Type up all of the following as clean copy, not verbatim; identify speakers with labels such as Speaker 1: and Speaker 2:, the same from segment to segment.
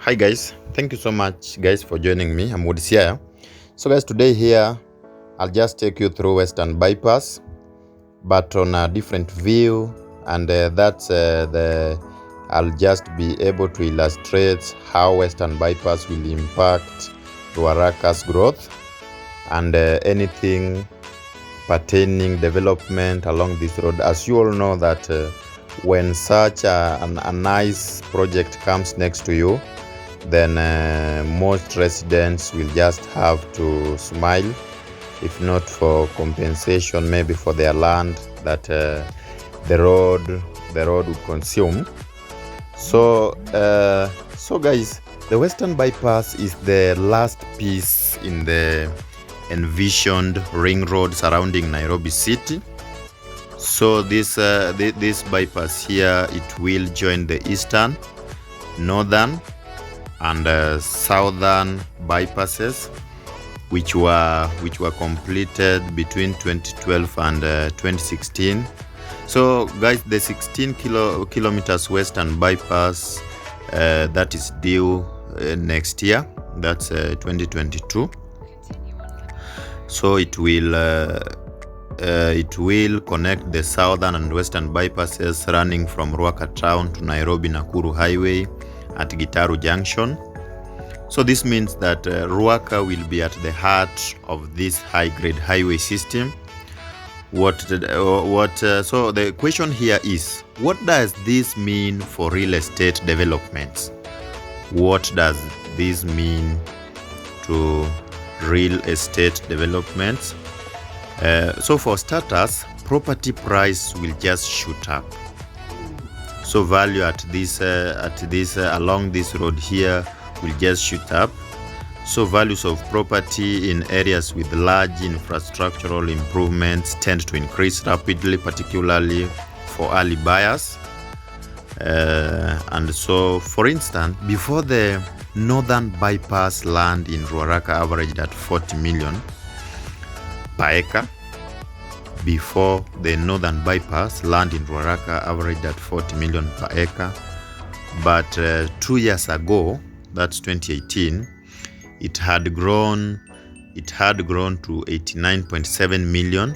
Speaker 1: Hi guys, thank you so much guys for joining me. I'm Woodsiaya. So guys, today here I'll just take you through Western Bypass, but on a different view, and I'll just be able to illustrate how Western Bypass will impact Ruaraka's growth and anything pertaining development along this road. As you all know that when such a nice project comes next to you, then most residents will just have to smile, if not for compensation, maybe for their land that the road would consume. So guys, the Western Bypass is the last piece in the envisioned ring road surrounding Nairobi city. So this bypass here, it will join the eastern, northern and southern bypasses which were completed between 2012 and 2016. So guys, the 16 kilometers Western Bypass that is due next year, that's 2022. So it will connect the southern and western bypasses running from Ruaka town to Nairobi Nakuru highway at Gitaru Junction. So this means that Ruaka will be at the heart of this high-grade highway system. So the question here is, what does this mean for real estate developments? What does this mean to real estate developments? So for starters, property price will just shoot up. So value at this along this road here will just shoot up. So values of property in areas with large infrastructural improvements tend to increase rapidly, particularly for early buyers. And so, for instance, before the northern bypass, land in Ruaraka averaged at 40 million per acre. Before the northern bypass, land in Ruaraka averaged at 40 million per acre. But 2 years ago, that's 2018, it had grown to 89.7 million,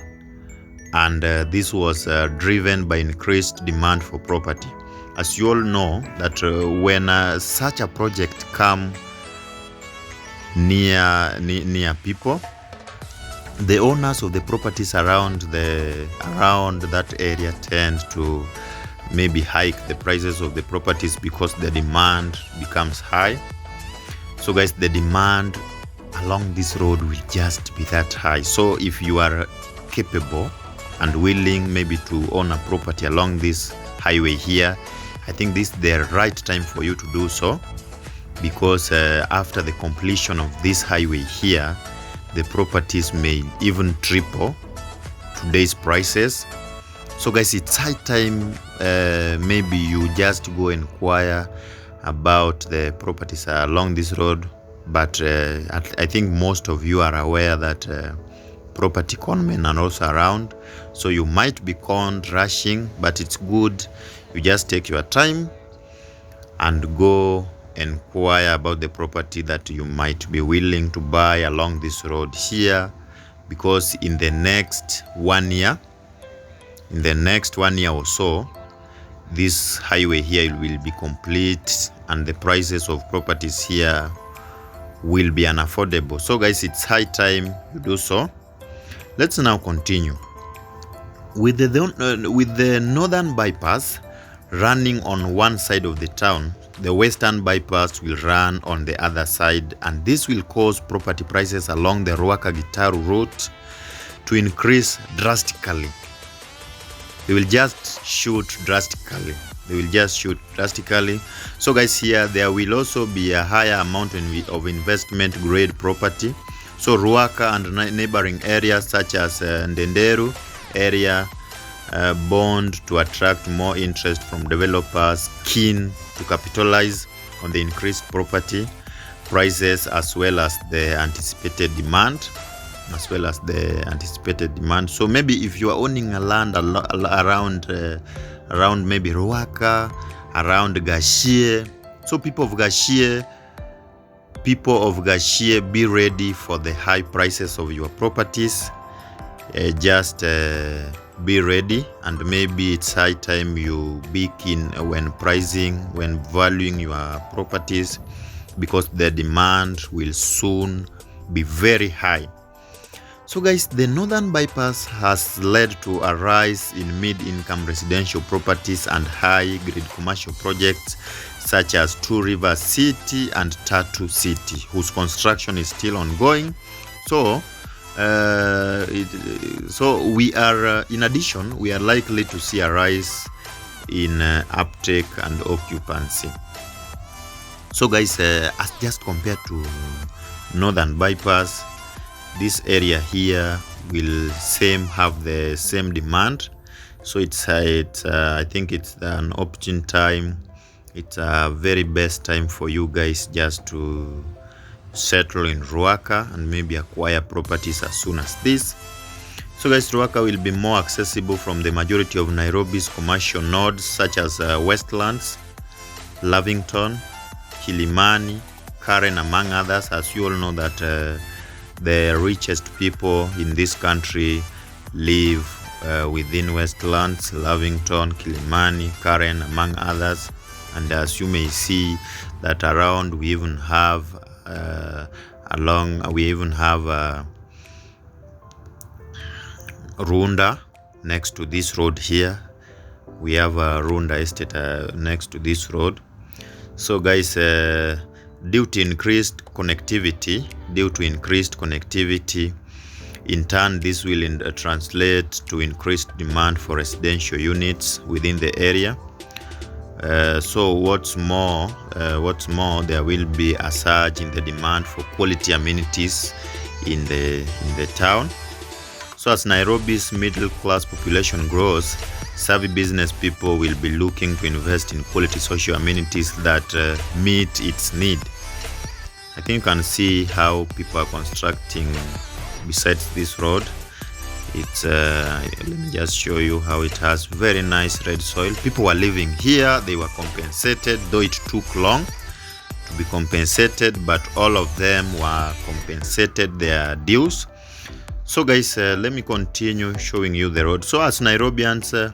Speaker 1: and this was driven by increased demand for property. As you all know that when such a project come near people, the owners of the properties around that area tend to maybe hike the prices of the properties because the demand becomes high. So guys, the demand along this road will just be that high. So if you are capable and willing maybe to own a property along this highway here, I think this is the right time for you to do so, because after the completion of this highway here, the properties may even triple today's prices. So guys, it's high time maybe you just go inquire about the properties along this road. But I think most of you are aware that property conmen are also around, so you might be conned rushing, but it's good you just take your time and go inquire about the property that you might be willing to buy along this road here, because in the next 1 year or so, this highway here will be complete and the prices of properties here will be unaffordable. So guys, it's high time you do so. Let's now continue with the northern bypass running on one side of the town. The western bypass will run on the other side, and this will cause property prices along the Ruaka Gitaru route to increase drastically. They will just shoot drastically. So guys, here there will also be a higher amount of investment grade property. So Ruaka and neighboring areas such as Ndenderu area bond to attract more interest from developers keen to capitalize on the increased property prices as well as the anticipated demand. So maybe if you are owning a land around maybe Ruaka, around Gashie, So people of Gashie, be ready for the high prices of your properties. Just be ready, and maybe it's high time you be keen when pricing, when valuing your properties, because the demand will soon be very high. So guys, the Northern Bypass has led to a rise in mid-income residential properties and high-grade commercial projects such as Two Rivers City and Tattoo City, whose construction is still ongoing. So we are, in addition, we are likely to see a rise in uptake and occupancy. So guys, as just compared to Northern Bypass, this area here will have the same demand. So I think it's an opportune time. It's a very best time for you guys just to settle in Ruaka and maybe acquire properties as soon as this. So guys, Ruaka will be more accessible from the majority of Nairobi's commercial nodes such as Westlands, Lavington, Kilimani, Karen, among others. As you all know that the richest people in this country live within Westlands, Lavington, Kilimani, Karen, among others. And as you may see that around, we even have Runda next to this road here. We have a Runda estate next to this road. So guys, due to increased connectivity, in turn, this will translate to increased demand for residential units within the area. So what's more, there will be a surge in the demand for quality amenities in the town. So as Nairobi's middle class population grows, savvy business people will be looking to invest in quality social amenities that meet its need. I think you can see how people are constructing besides this road. It's let me just show you how it has very nice red soil. People were living here, they were compensated, though it took long to be compensated, but all of them were compensated their dues. So guys, let me continue showing you the road. So as Nairobians,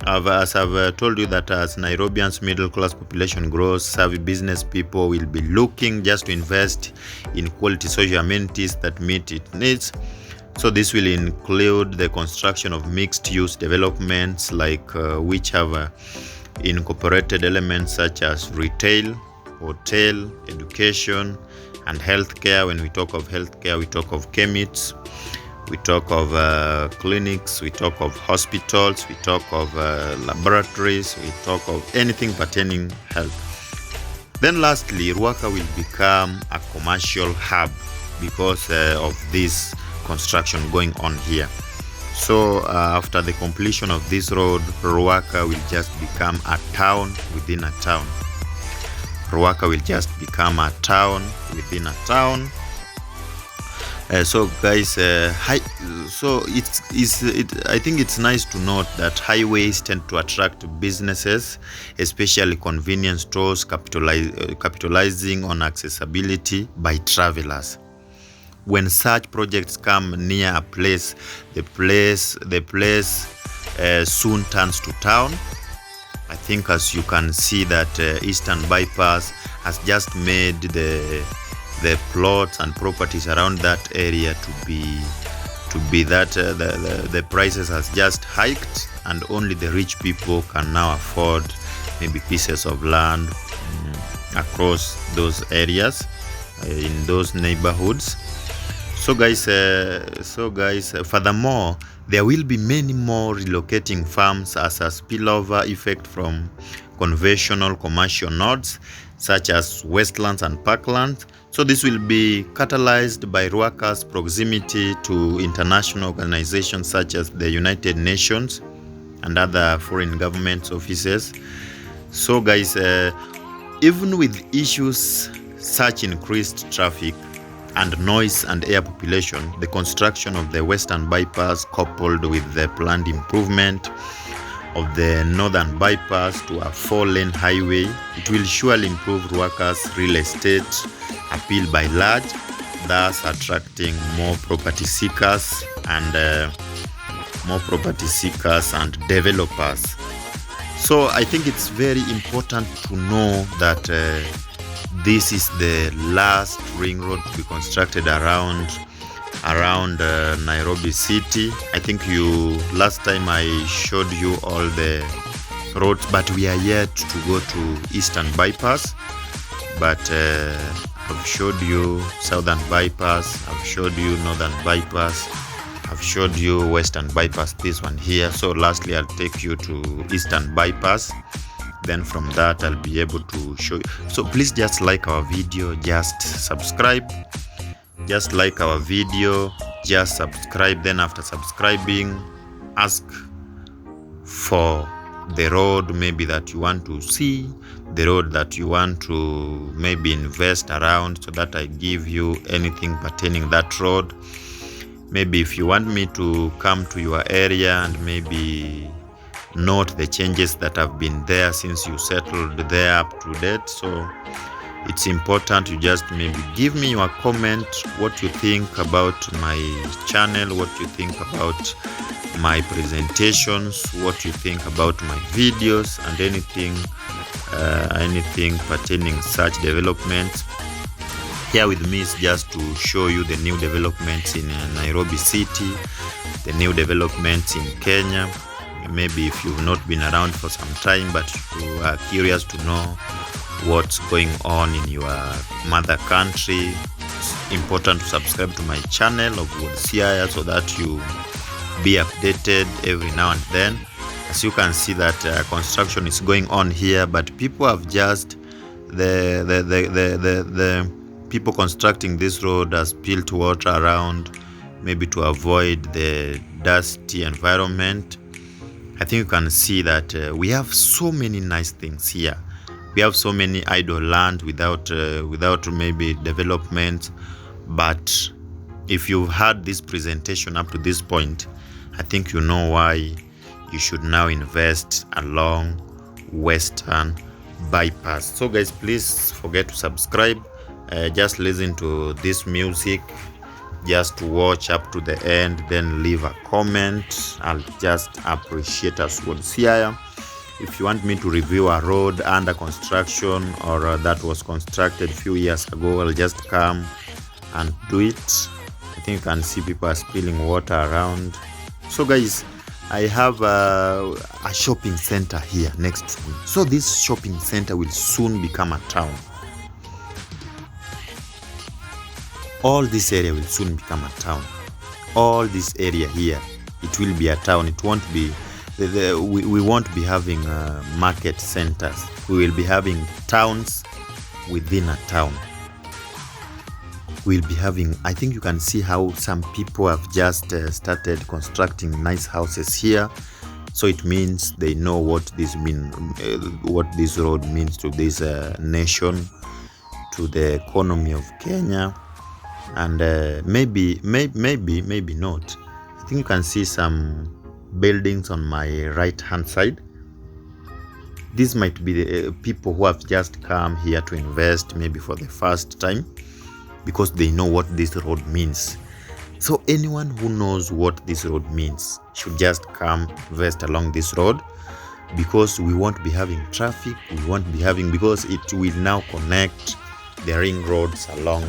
Speaker 1: as I've told you that as Nairobians middle class population grows, savvy business people will be looking just to invest in quality social amenities that meet its needs. So this will include the construction of mixed-use developments, like which have incorporated elements such as retail, hotel, education, and healthcare. When we talk of healthcare, we talk of chemists, we talk of clinics, we talk of hospitals, we talk of laboratories, we talk of anything pertaining health. Then lastly, Ruaka will become a commercial hub because of this construction going on here. So after the completion of this road, Ruaka will just become a town within a town. Ruaka will just become a town within a town. So guys, I think it's nice to note that highways tend to attract businesses, especially convenience stores, capitalizing on accessibility by travelers. When such projects come near a place, the place soon turns to town. I think as you can see that Eastern Bypass has just made the plots and properties around that area to be that the prices has just hiked, and only the rich people can now afford maybe pieces of land across those areas in those neighborhoods. So guys, furthermore, there will be many more relocating farms as a spillover effect from conventional commercial nodes such as Westlands and Parklands. So this will be catalyzed by Ruaka's proximity to international organizations such as the United Nations and other foreign government offices. So guys, even with issues such increased traffic and noise and air population, the construction of the Western Bypass coupled with the planned improvement of the northern bypass to a 4-lane highway. It will surely improve Ruaka's real estate appeal by large, thus attracting more property seekers and developers. So I think it's very important to know that this is the last ring road to be constructed around Nairobi city. I think last time I showed you all the roads, but we are yet to go to Eastern Bypass. But I've showed you Southern Bypass, I've showed you Northern Bypass, I've showed you Western Bypass, this one here. So lastly, I'll take you to Eastern Bypass. Then from that, I'll be able to show you. So please just like our video, just subscribe. Just like our video, just subscribe. Then after subscribing, ask for the road maybe that you want to see, the road that you want to maybe invest around, so that I give you anything pertaining that road. Maybe if you want me to come to your area and maybe note the changes that have been there since you settled there up to date. So it's important you just maybe give me your comment, what you think about my channel, what you think about my presentations, what you think about my videos, and anything pertaining such developments. Here with me is just to show you the new developments in Nairobi city, the new developments in Kenya. Maybe if you've not been around for some time but you are curious to know what's going on in your mother country, it's important to subscribe to my channel of Siaya so that you be updated every now and then. As you can see that construction is going on here, but people have just the people constructing this road has spilled water around, maybe to avoid the dusty environment. I think you can see that we have so many nice things here. We have so many idle land without maybe development. But if you've had this presentation up to this point, I think you know why you should now invest along Western Bypass. So guys, please forget to subscribe. Just listen to this music, just watch up to the end, then leave a comment. I'll just appreciate us what Siaya. If you want me to review a road under construction or that was constructed a few years ago, I'll just come and do it. I think you can see people are spilling water around. So guys, I have a shopping center here next to me. So this shopping center will soon become a town. All this area will soon become a town. All this area here, it will be a town. It won't be, we won't be having market centers. We will be having towns within a town. We'll be having, I think you can see how some people have just started constructing nice houses here. So it means they know what this road means to this nation, to the economy of Kenya. And maybe not. I think you can see some buildings on my right hand side. These might be the people who have just come here to invest maybe for the first time, because they know what this road means. So anyone who knows what this road means should just come invest along this road, because we won't be having traffic. We won't be having, because it will now connect the ring roads along.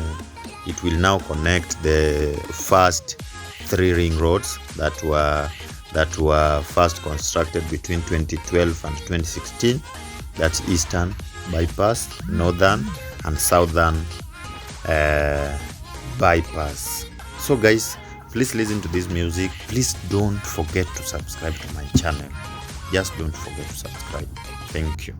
Speaker 1: It will now connect the first 3 ring roads that were first constructed between 2012 and 2016. That's Eastern Bypass, Northern and Southern Bypass. So guys, please listen to this music. Please don't forget to subscribe to my channel. Just don't forget to subscribe. Thank you.